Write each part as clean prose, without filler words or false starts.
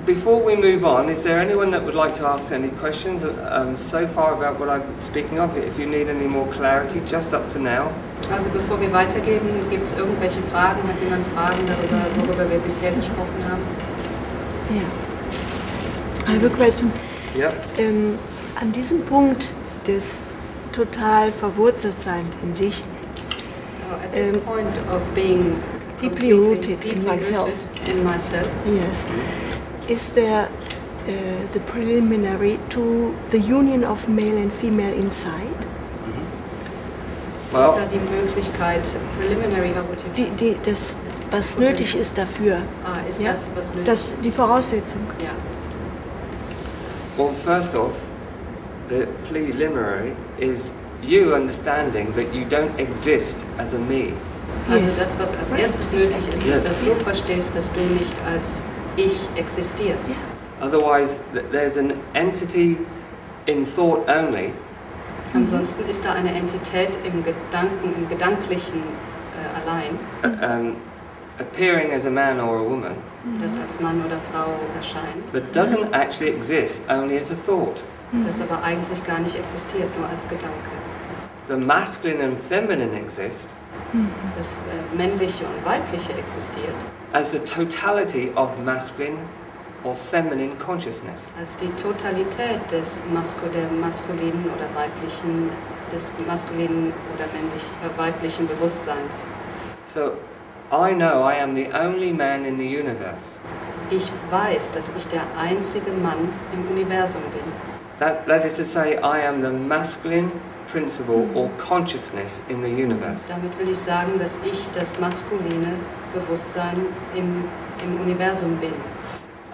before we move on, is there anyone that would like to ask any questions so far about what I'm speaking of? If you need any more clarity, just up to now. Also bevor wir weitergehen, gibt es irgendwelche Fragen? Hat jemand Fragen darüber, worüber wir bisher gesprochen haben? Yeah. I have a question. Yeah. An diesem Punkt des total Verwurzeltsein in sich, at this point of being deeply rooted in myself. In myself. Yes. Is there the preliminary to the union of male and female inside? Well, ist da die Möglichkeit, preliminary, das, was nötig ist dafür. Ist ja? das, was nötig ist? Die Voraussetzung. Ja. Well, first off, the preliminary is you understanding that you don't exist as a me. Also das, was als erstes nötig ist, ist, dass du verstehst, dass du nicht als Ich existierst. Yeah. Otherwise, there's an entity in thought only. Ansonsten ist da eine Entität im Gedanken, im Gedanklichen allein. Appearing as a man or a woman. Das als Mann oder Frau erscheint. That doesn't actually exist only as a thought. Das aber eigentlich gar nicht existiert, nur als Gedanke. The masculine and feminine exist. Das männliche und weibliche existiert. As the totality of masculine or feminine consciousness. Als die Totalität des maskulinen oder weiblichen, des maskulinen oder weiblichen Bewusstseins. So, I know I am the only man in the universe. Ich weiß, dass ich der einzige Mann im Universum bin. That is to say, I am the masculine principle or consciousness in the universe. Damit will ich sagen, dass ich das maskuline Bewusstsein im Universum bin.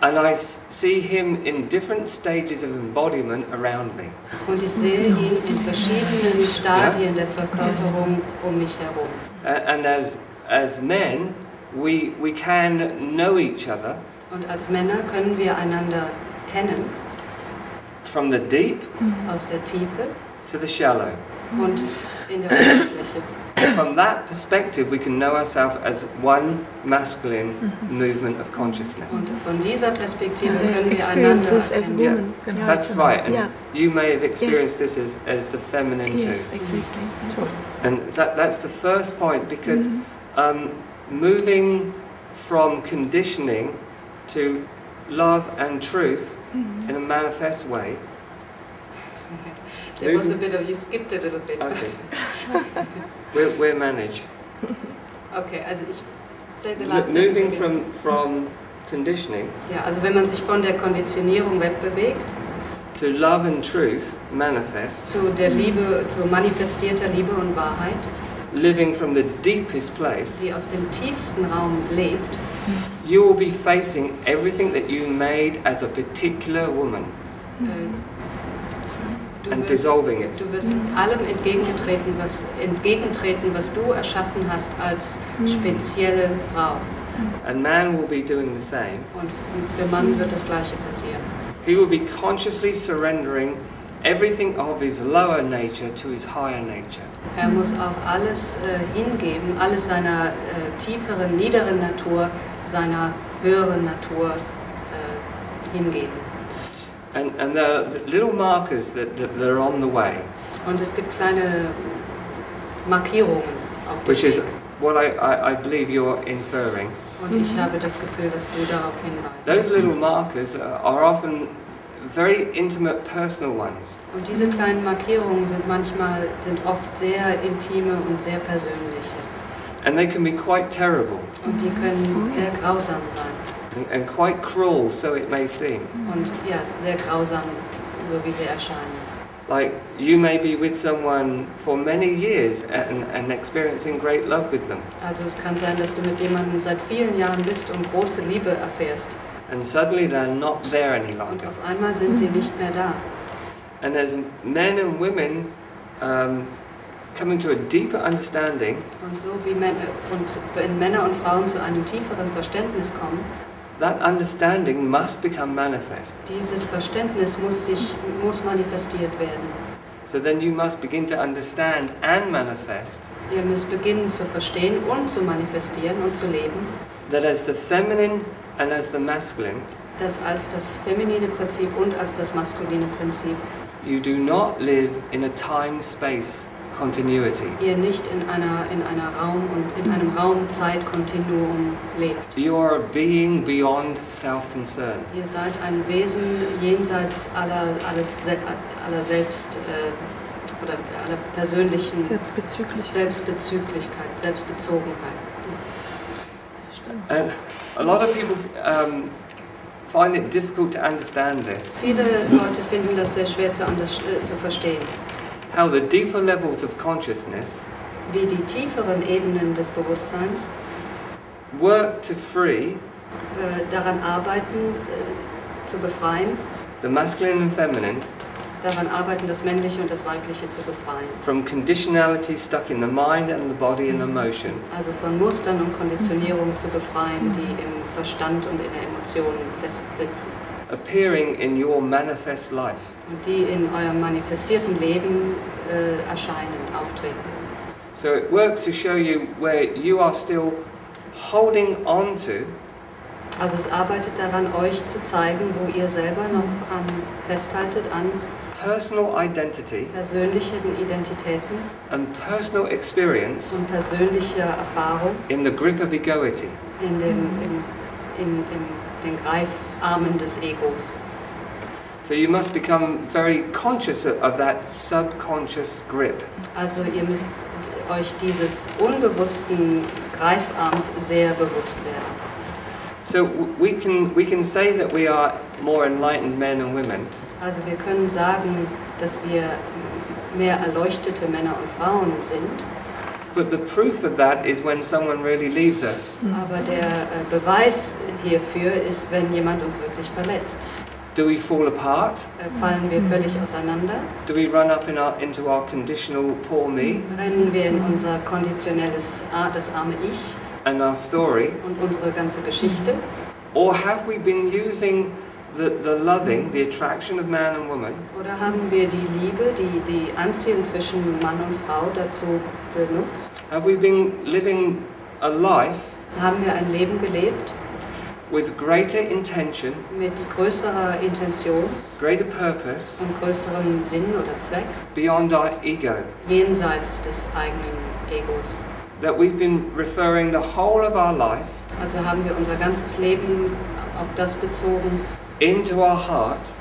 And I see him in different stages of embodiment around me. Und ich sehe ihn in verschiedenen Stadien der Verkörperung mich herum. And as men, we can know each other. Und als Männer können wir einander kennen. From the deep aus der Tiefe to the shallow. Und in der Oberfläche. From that perspective, we can know ourselves as one masculine movement of consciousness. Und von dieser Perspektive können wir einander erkennen. Yeah, that's right. And you may have experienced this as the feminine too. Yes, exactly. And that's the first point, because moving from conditioning to love and truth in a manifest way. There was a bit of, you skipped a little bit. Okay. We'll manage. Okay, also ich say the last moving from conditioning. Ja, also wenn man sich von der Konditionierung wegbewegt. To love and truth manifest. Zu der Liebe, zu manifestierter Liebe und Wahrheit. Living from the deepest place. Die aus dem tiefsten Raum lebt. You will be facing everything that you made as a particular woman. And dissolving it. Du wirst allem entgegentreten, was du erschaffen hast als spezielle Frau. And man will be doing the same. Und für Mann wird das Gleiche passieren. He will be consciously surrendering everything of his lower nature to his higher nature. Er muss auch alles hingeben, alles seiner tieferen, niederen Natur, seiner höheren Natur hingeben. And there are little markers that are on the way. Und es gibt kleine Markierungen auf dem Which is Weg. what I believe you're inferring. Und ich habe das Gefühl, dass du darauf hinweist. Those little markers are often very intimate, personal ones. Und diese kleinen Markierungen sind oft sehr intime und sehr persönliche. And they can be quite terrible. Und die können sehr grausam sein. And quite cruel, so it may seem. Und ja, sehr grausam, so wie sie erscheinen. Like you may be with someone for many years and experiencing great love with them. Also es kann sein, dass du mit jemandem seit vielen Jahren bist und große Liebe erfährst. And suddenly they're not there any Und longer. auf einmal sind sie nicht mehr da. And as men and women coming to a deeper understanding, Und so wie wenn Männer und Frauen zu einem tieferen Verständnis kommen, that understanding must become manifest. dieses Verständnis muss manifestiert werden. So then you must begin to understand and manifest Ihr müsst beginnen zu verstehen und zu manifestieren und zu leben, that as the feminine and as the masculine, dass als das feminine Prinzip und als das maskuline Prinzip you do not live in a time-space continuity. ihr nicht in einem Raum-Zeit-Kontinuum lebt. You are a being beyond self-concern. Ihr seid ein Wesen jenseits aller Selbst oder aller persönlichen Selbstbezüglichkeit, Selbstbezogenheit. And a lot of people find it difficult to understand this. Viele Leute finden das sehr schwer zu verstehen. How the deeper levels of consciousness Wie die tieferen Ebenen des Bewusstseins work to free daran arbeiten, zu befreien, the masculine and feminine daran arbeiten, das Männliche und das Weibliche zu befreien. from conditionality stuck in the mind and the body and emotion, Also von Mustern und Konditionierungen zu befreien, die im Verstand und in der Emotion festsitzen. appearing in your manifest life. Und die in eurem manifestierten Leben erscheinen, auftreten. So it works to show you where you are still holding on to Also es arbeitet daran, euch zu zeigen, wo ihr selber noch festhaltet an personal identity persönlichen Identitäten and personal experience und persönlicher Erfahrung in the grip of egoity. in den Greifarmen des Egos. So you must become very conscious of that subconscious grip. Also ihr müsst euch dieses unbewussten Greifarms sehr bewusst werden. So we can say that we are more enlightened men and women, Also wir können sagen, dass wir mehr erleuchtete Männer und Frauen sind, but the proof of that is when someone really leaves us. aber der Beweis hierfür ist, wenn jemand uns wirklich verlässt. Do we fall apart? Fallen wir völlig auseinander? Do we run up into our conditional poor me Rennen wir in unser konditionelles, das arme Ich and our story? und unsere ganze Geschichte? Or have we been using the loving, the attraction of man and woman Oder haben wir die Liebe, die Anziehung zwischen Mann und Frau dazu benutzt? Have we been living a life Haben wir ein Leben gelebt with greater intention, mit größerer Intention greater purpose, und größerem Sinn oder Zweck, beyond our ego? jenseits des eigenen Egos? That we've been referring the whole of our life Also haben wir unser ganzes Leben auf das bezogen, into our heart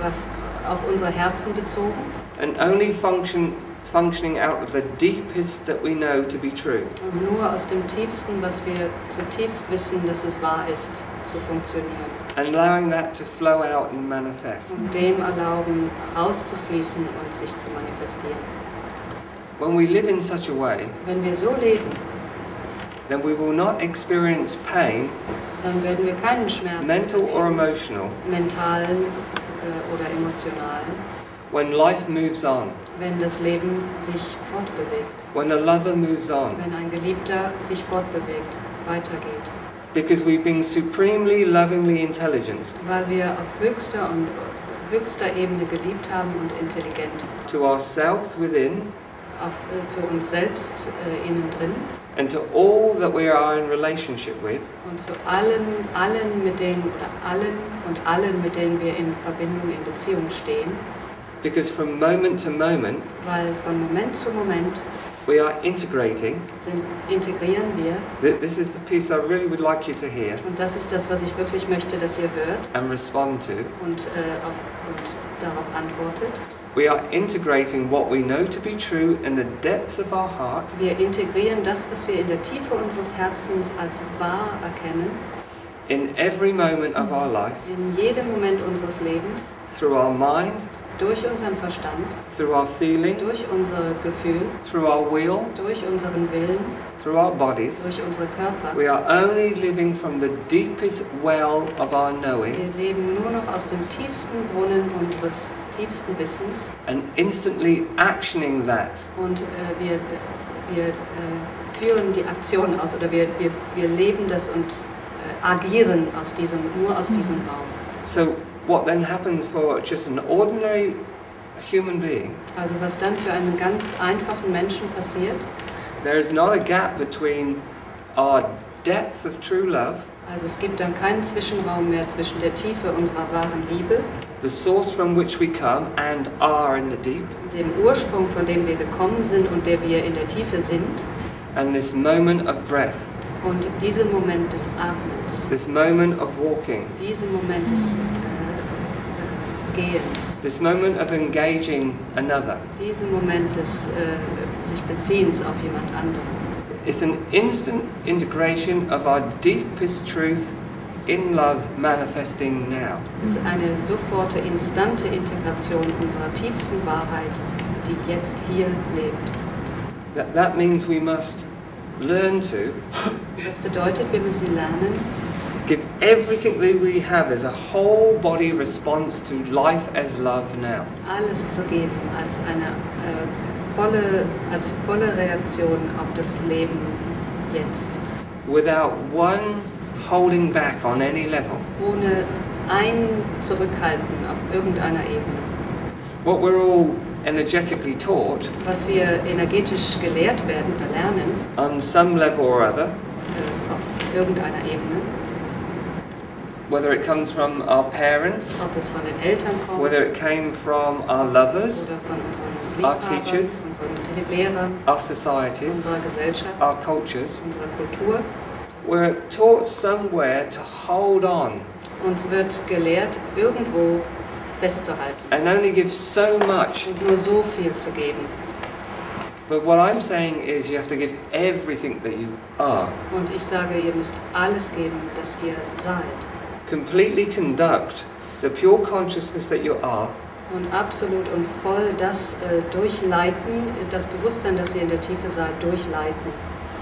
was auf unser Herzen bezogen and only functioning out of the deepest that we know to be true. und nur aus dem Tiefsten, was wir zutiefst wissen, dass es wahr ist, zu funktionieren. And allowing that to flow out and manifest. Und dem erlauben, rauszufließen und sich zu manifestieren. When we live in such a way, Wenn wir so leben, then we will not experience pain, dann werden wir keinen Schmerz mental or erleben, emotional, mentalen oder emotionalen, when life moves on, wenn das Leben sich fortbewegt, when a lover moves on, wenn ein Geliebter sich fortbewegt, weitergeht. because we've been supremely lovingly intelligent Weil wir auf höchster Ebene geliebt haben und intelligent. to ourselves within Zu uns selbst innen drin and to all that we are in relationship with, und zu allen, mit denen wir in Verbindung, in Beziehung stehen. because from moment to moment Weil von Moment zu Moment we are integrating. integrieren wir. This is the piece I really would like you to hear Und das ist das, was ich wirklich möchte, dass ihr hört and respond to. und darauf antwortet. We are integrating what we know to be true in the depths of our heart Wir integrieren das, was wir in der Tiefe unseres Herzens als wahr erkennen, in every moment of our life, in jedem Moment unseres Lebens, through our mind, durch unseren Verstand, through our feeling, durch unser Gefühl, through our will, durch unseren Willen, through our bodies. durch unsere Körper. We are only living from the deepest well of our knowing Wir leben nur noch aus dem tiefsten Brunnen unseres tiefsten Wissens and instantly actioning that. und wir führen die Aktion aus oder wir leben das und agieren nur aus diesem Raum. So what then happens for just an ordinary human being? Also was dann für einen ganz einfachen Menschen passiert, There is not a gap between our depth of true love Also es gibt dann keinen Zwischenraum mehr zwischen der Tiefe unserer wahren Liebe, the source from which we come and are in the deep, dem Ursprung, von dem wir gekommen sind und der wir in der Tiefe sind, and this moment of breath, und diesem Moment des Atmens, this moment of walking, diesem Moment des Gehens, this moment of engaging another. diesem Moment des sich Beziehens auf jemand anderen. It's an instant integration of our deepest truth in love manifesting now. Es ist eine sofortige, instante Integration unserer tiefsten Wahrheit, die jetzt hier lebt. That means we must learn to Das bedeutet, wir müssen lernen, give everything that we have as a whole body response to life as love now. alles zu geben als eine volle Reaktion auf das Leben jetzt, Without one holding back on any level. ohne ein Zurückhalten auf irgendeiner Ebene. What we're all energetically taught, Was wir energetisch gelehrt werden oder lernen, on some level or other, auf irgendeiner Ebene, whether it comes from our parents, ob es von den Eltern kommt whether it came from our lovers, oder von unseren our Liebhabern, teachers, unseren Lehrern, our societies, unserer Gesellschaft, our cultures, unserer Kultur. we're taught somewhere to hold on Uns wird gelehrt, irgendwo festzuhalten and only give so much. und nur so viel zu geben. But what I'm saying is you have to give everything that you are. Und ich sage, ihr müsst alles geben, das ihr seid. Completely conduct the pure consciousness that you are Und absolut und voll das durchleiten, das Bewusstsein, das ihr in der Tiefe seid, durchleiten.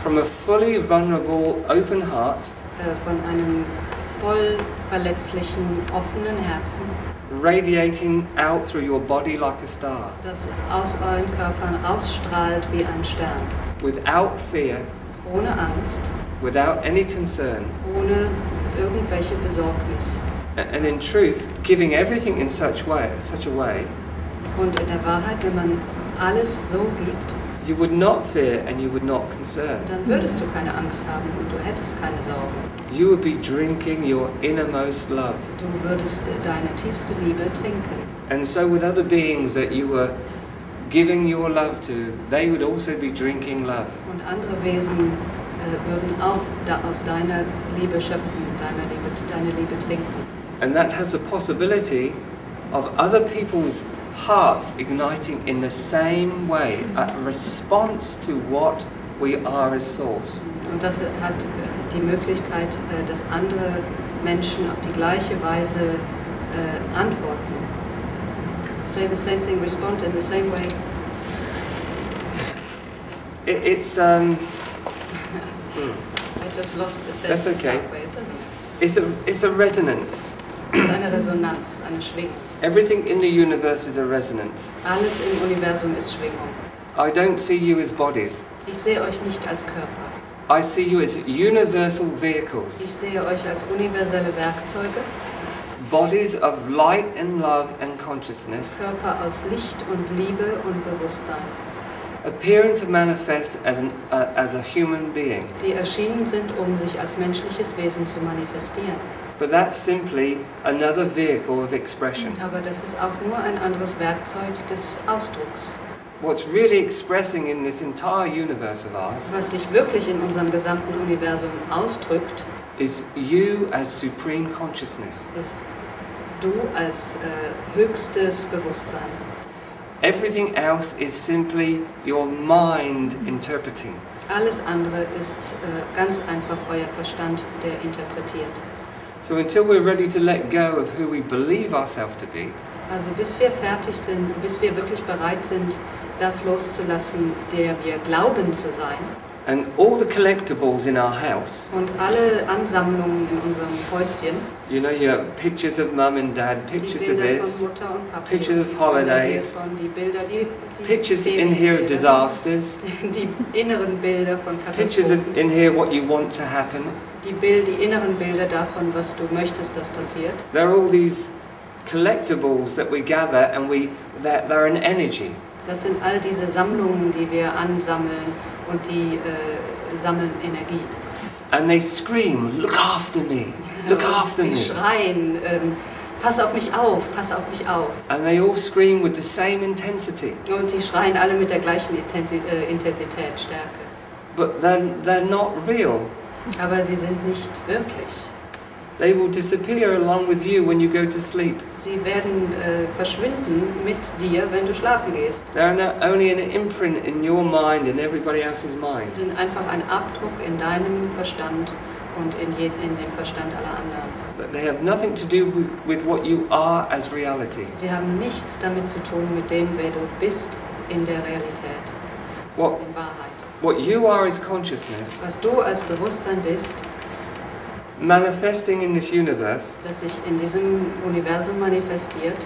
from a fully vulnerable, open heart, Von einem voll verletzlichen, offenen Herzen, radiating out through your body like a star, das aus euren Körpern rausstrahlt wie ein Stern. without fear, Ohne Angst, without any concern, ohne irgendwelche Besorgnis. and in truth, giving everything in such a way, Und in der Wahrheit, wenn man alles so gibt, you would not fear and you would not concern. dann würdest du keine Angst haben und du hättest keine Sorgen. You would be drinking your innermost love. Du würdest deine tiefste Liebe trinken. And so with other beings that you were giving your love to, they would also be drinking love. Und andere Wesen würden auch aus deiner Liebe schöpfen, deine Liebe trinken. And that has the possibility of other people's hearts igniting in the same way, a response to what we are as source. Und das hat die Möglichkeit, dass andere Menschen auf die gleiche Weise antworten. Say the same thing, respond in the same way. It's I just lost the sentence. That's okay. Halfway. It doesn't matter. it's a resonance. Es ist eine Resonanz, eine Schwingung. Everything in the universe is a resonance. Alles im Universum ist Schwingung. I don't see you as bodies. Ich sehe euch nicht als Körper. I see you as universal vehicles. Ich sehe euch als universelle Werkzeuge, Bodies of light and love and consciousness, Körper aus Licht und Liebe und Bewusstsein, appearing to manifest as a human being. die erschienen sind, um sich als menschliches Wesen zu manifestieren. But that's simply another vehicle of expression. Aber das ist auch nur ein anderes Werkzeug des Ausdrucks. What's really expressing in this entire universe of ours Was sich wirklich in unserem gesamten Universum ausdrückt, is you as supreme consciousness. ist du als höchstes Bewusstsein. Everything else is simply your mind interpreting. Alles andere ist ganz einfach euer Verstand, der interpretiert. So until we're ready to let go of who we believe ourselves to be, Also bis wir fertig sind, bis wir wirklich bereit sind, das loszulassen, der wir glauben zu sein, and all the collectibles in our house, und alle Ansammlungen in unserem Häuschen, you know, you have pictures of mum and dad, die pictures of Bilder this, von Mutter und Papa, pictures of die Bilder holidays, hiervon, die Bilder, die pictures in here of Ferienbilder, disasters, die inneren Bilder von pictures Katastrophen, of in here what you want to happen. die inneren Bilder davon, was du möchtest, dass passiert. There are all these collectibles that we gather and they're an energy. Das sind all diese Sammlungen, die wir ansammeln, und die sammeln Energie. And they scream, look after me, look after Sie me. schreien, pass auf mich auf, pass auf mich auf. And they all scream with the same intensity. Und die schreien alle mit der gleichen Intensität, Stärke. But they're not real. Aber sie sind nicht wirklich. They will disappear along with you when you go to sleep. Sie werden verschwinden mit dir, wenn du schlafen gehst. They're only an imprint in your mind and everybody else's mind. Sie sind einfach ein Abdruck in deinem Verstand und in dem Verstand aller anderen. But they have nothing to do with what you are as reality. Sie haben nichts damit zu tun mit dem, wer du bist in der Realität, What, in Wahrheit. what you are as consciousness, Was du als Bewusstsein bist, manifesting in this universe, das sich in diesem Universum manifestiert,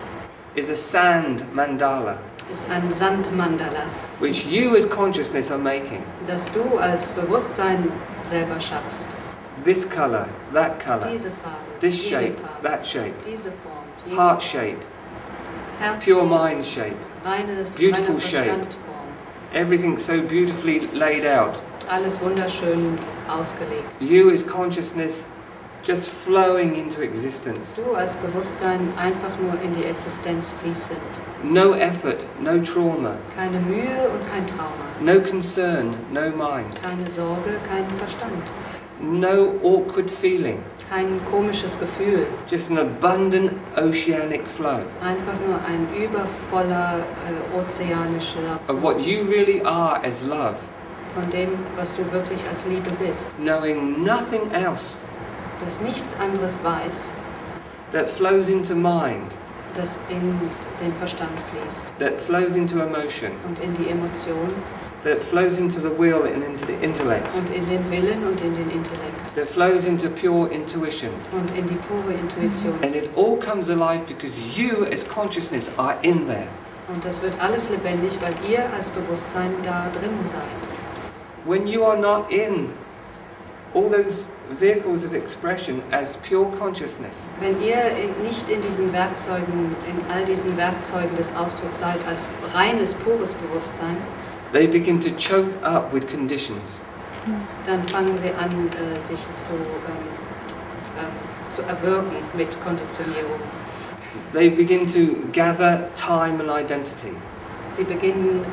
is a Sand-Mandala, ist ein Sand-Mandala, which you as consciousness are making. das du als Bewusstsein selber schaffst. This color, that color, Diese Farbe, this jene shape, Farbe, that shape, diese Form, jene heart shape, Herz, pure mind shape, beautiful reine shape. Verstandform. everything so beautifully laid out. Alles wunderschön ausgelegt. You as consciousness just flowing into existence. Du als Bewusstsein einfach nur in die Existenz fließend. No effort, no trauma, Keine Mühe und kein Trauma. no concern, no mind, Keine Sorge, kein Verstand. no awkward feeling, Kein komisches Gefühl. just an abundant oceanic flow Einfach nur ein übervoller ozeanischer of what Fluss you really are as love, von dem, was du wirklich als Liebe bist. knowing nothing else, Das nichts anderes weiß, that flows into mind, das in den Verstand fließt that flows into emotion, und in die Emotion that flows into the will and into the intellect, und in den Willen und in den Intellekt that flows into pure intuition. und in die pure Intuition. And it all comes alive because you as consciousness are in there. Und das wird alles lebendig, weil ihr als Bewusstsein da drin seid. When you are not in all those vehicles of expression as pure consciousness, Wenn ihr nicht in diesen Werkzeugen, in all diesen Werkzeugen des Ausdrucks seid, als reines, pures Bewusstsein, they begin to choke up with conditions. dann fangen sie an, sich zu erwürgen mit Konditionierungen. They begin to gather time and identity. Sie beginnen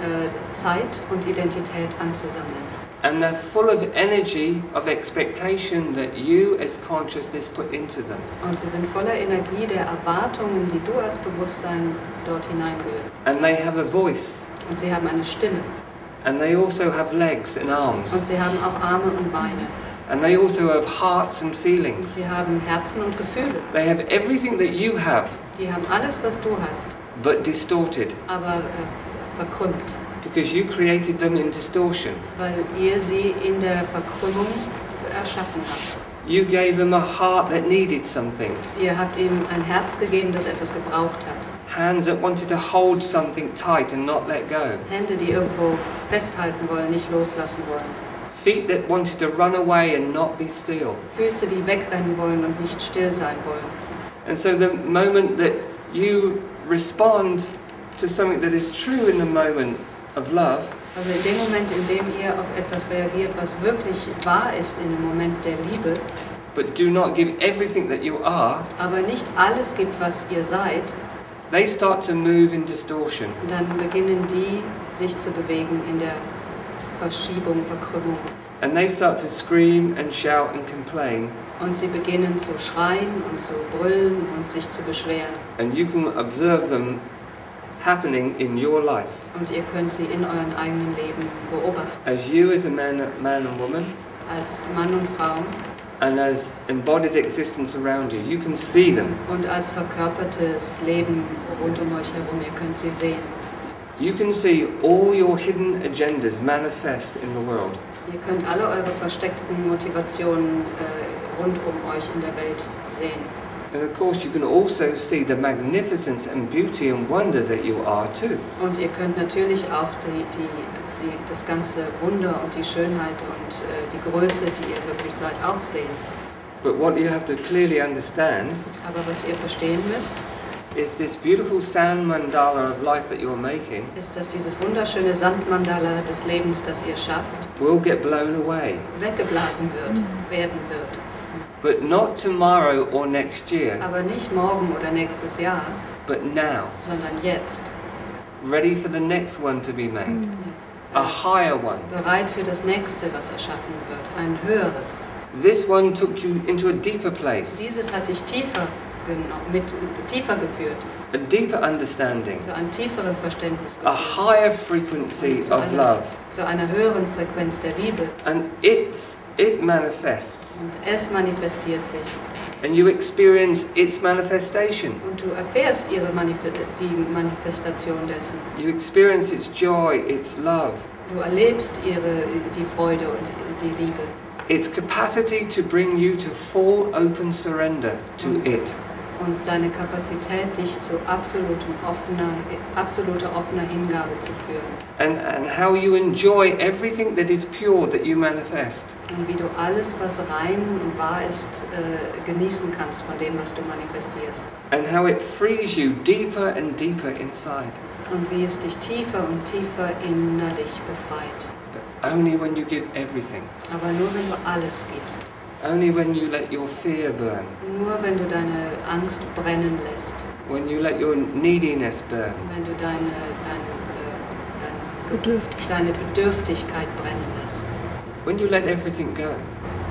Zeit und Identität anzusammeln. And they're full of energy of expectation that you as consciousness put into them. Und sie sind voller Energie der Erwartungen, die du als Bewusstsein dort hineingehst. And they have a voice. Und sie haben eine Stimme. And they also have legs and arms. Und sie haben auch Arme und Beine. And they also have hearts and Und feelings. sie haben Herzen und Gefühle. They have everything that you have, Die haben alles, was du hast, but distorted. aber verkrümmt. Because you created them in distortion. Weil ihr sie in der Verkrümmung erschaffen habt. You gave them a heart that needed something. Ihr habt ihm ein Herz gegeben, das etwas gebraucht hat. Hands that wanted to hold something tight and not let go. Hände, die irgendwo festhalten wollen, nicht loslassen wollen. Feet that wanted to run away and not be still. Füße, die wegrennen wollen und nicht still sein wollen. And so the moment that you respond to something that is true in the moment of love, Also in dem Moment, in dem ihr auf etwas reagiert, was wirklich wahr ist in dem Moment der Liebe, but do not give everything that you are, aber nicht alles gibt, was ihr seid, they start to move in distortion. dann beginnen die sich zu bewegen in der Verschiebung, Verkrümmung. And they start to scream and shout and complain. Und sie beginnen zu schreien und zu brüllen und sich zu beschweren. And you can observe them happening in your life. Und ihr könnt sie in eurem eigenen Leben beobachten. As you as a man and woman, Als Mann und Frau and as embodied existence around you, you can see them. und als verkörpertes Leben rund um euch herum. Ihr könnt sie sehen. You can see all your hidden agendas manifest in the world. Ihr könnt alle eure versteckten Motivationen rund um euch in der Welt sehen. And of course you can also see the magnificence and beauty and wonder that you are too. Und ihr könnt natürlich auch das ganze Wunder und die Schönheit und die Größe, die ihr wirklich seid, auch sehen. But what you have to clearly understand Aber was ihr verstehen müsst, is this beautiful Sand-Mandala of life that you're making ist, dass dieses wunderschöne Sand-Mandala des Lebens, das ihr schafft, will get blown away. weggeblasen werden wird. But not tomorrow or next year, Aber nicht morgen oder nächstes Jahr, but now. sondern jetzt. Ready for the next one to be made. A higher one. Bereit für das Nächste, was erschaffen wird. Ein höheres. This one took you into a deeper place, Dieses hat dich tiefer geführt, a deeper understanding, zu einem tieferen Verständnis a geführt. higher frequency Zu of love. zu einer höheren Frequenz der Liebe. And it manifests, Und es manifestiert sich. and you experience its manifestation. Und du erfährst die Manifestation dessen. You experience its joy, its love, Du erlebst die Freude und die Liebe. its capacity to bring you to full open surrender to it. Und seine Kapazität, dich zu absoluter offener Hingabe zu führen. And how you enjoy everything that is pure that you manifest. Und wie du alles, was rein und wahr ist, genießen kannst von dem, was du manifestierst. And how it frees you deeper and deeper inside. Und wie es dich tiefer und tiefer innerlich befreit. But only when you give everything. Aber nur wenn du alles gibst. Only when you let your fear burn. Nur wenn du deine Angst brennen lässt. When you let your neediness burn. Wenn du deine Bedürftigkeit brennen lässt. When you let everything go.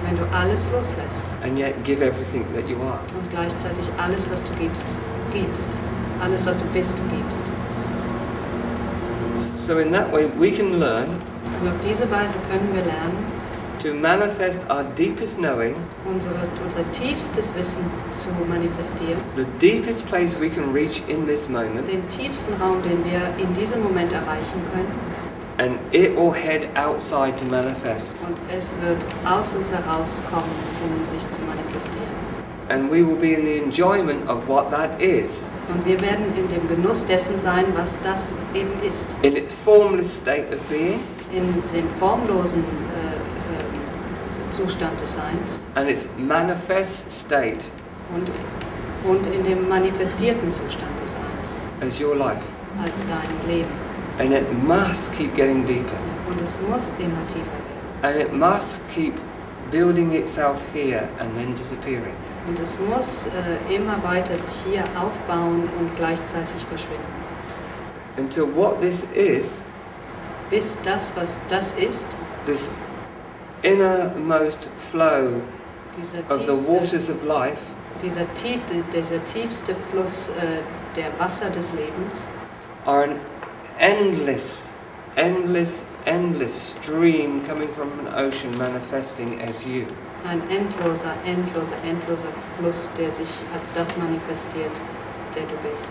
Wenn du alles loslässt. And yet give everything that you are. Und gleichzeitig alles, was du gibst. Alles, was du bist, gibst. So in that way we can learn Und auf diese Weise können wir lernen, to manifest our deepest knowing, unser tiefstes Wissen zu manifestieren. the deepest place we can reach in this moment, Den tiefsten Raum, den wir in diesem Moment erreichen können. and it will head outside to manifest. Und es wird aus uns herauskommen, sich zu manifestieren. And we will be in the enjoyment of what that is, Und wir werden in dem Genuss dessen sein, was das eben ist. in its formless state of being, In dem formlosen Zustand des Seins and its manifest state und in dem manifestierten Zustand des Seins as your life. als dein Leben. And it must keep getting deeper. Und es muss immer tiefer werden. And it must keep building itself here and then disappearing. Und es muss immer weiter sich hier aufbauen und gleichzeitig verschwinden. Until what this is, Bis das, was das ist, this innermost flow dieser of the waters of life, dieser tiefste Fluss der Wasser des Lebens, are an endless stream coming from an ocean manifesting as you. ein endloser Fluss, der sich als das manifestiert, der du bist.